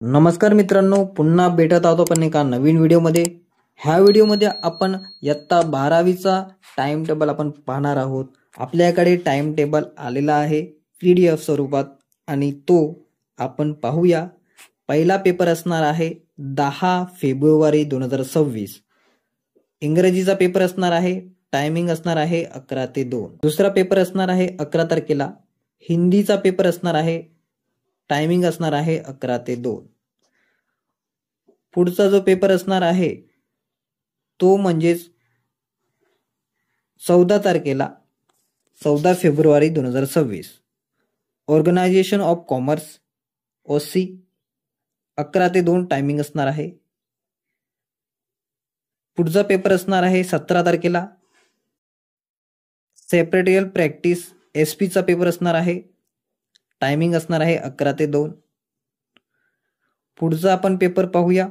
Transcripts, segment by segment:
नमस्कार मित्रांनो, पुन्हा भेटत आहोत आपण एका नवीन व्हिडिओमध्ये। ह्या व्हिडिओमध्ये आपण इयत्ता 12वीचा टाइम टेबल आपण पाहणार आहोत। आपल्याकडे टाइम टेबल आलेला आहे PDF स्वरूपात आणि तो आपण पाहूया। पहिला पेपर असणार आहे 10 फेब्रुवारी 2026। इंग्रजीचा पेपर असणार आहे, टायमिंग असणार आहे 11 ते 2। दुसरा पेपर असणार आहे 11 तारखेला। हिंदीचा पेपर असणार आहे, टायमिंग असणार आहे 11 ते 2। पुढचा जो पेपर असणार आहे तो म्हणजेच 14 तारखेला 14 फेब्रुवारी 2026। ऑर्गनायझेशन ऑफ कॉमर्स OC 11 ते 2 टायमिंग असणार आहे। पुढचा पेपर असणार आहे 17 तारखेला सेक्रेटरियल प्रॅक्टिस SP चा पेपर असणार आहे, टायमिंग असणार आहे 11 ते 2। पुढचा आपण पेपर पाहूया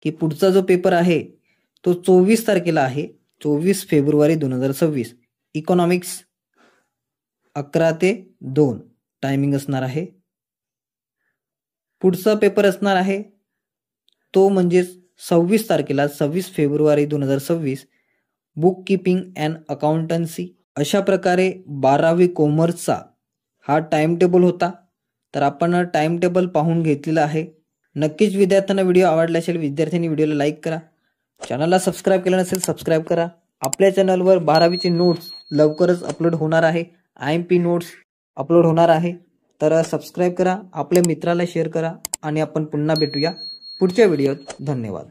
की पुढचा जो पेपर आहे तो 24 तारखेला आहे, 24 फेब्रुवारी 2026। इकॉनॉमिक्स 11 ते 2 टायमिंग असणार आहे। पुढचा पेपर असणार आहे तो म्हणजे 26 तारखेला 26 February 2026 book keeping and accountancy. अशा प्रकारे 12वी कॉमर्सचा हा टाइम टेबल होता। तर आपण टाइम टेबल पाहून घेतलेला आहे। नक्कीच विद्यार्थ्यांना व्हिडिओ आवडला असेल, विद्यार्थ्यांनी व्हिडिओला लाईक करा, चॅनलला सबस्क्राइब केलं नसेल सबस्क्राइब करा। आपल्या चॅनलवर 12वीचे नोट्स लवकरच अपलोड होणार आहे, IMP नोट्स अपलोड होणार आहे। तर सबस्क्राइब करा, आपल्या मित्राला शेअर करा आणि आपण पुन्हा भेटूया पुढच्या व्हिडिओत। धन्यवाद।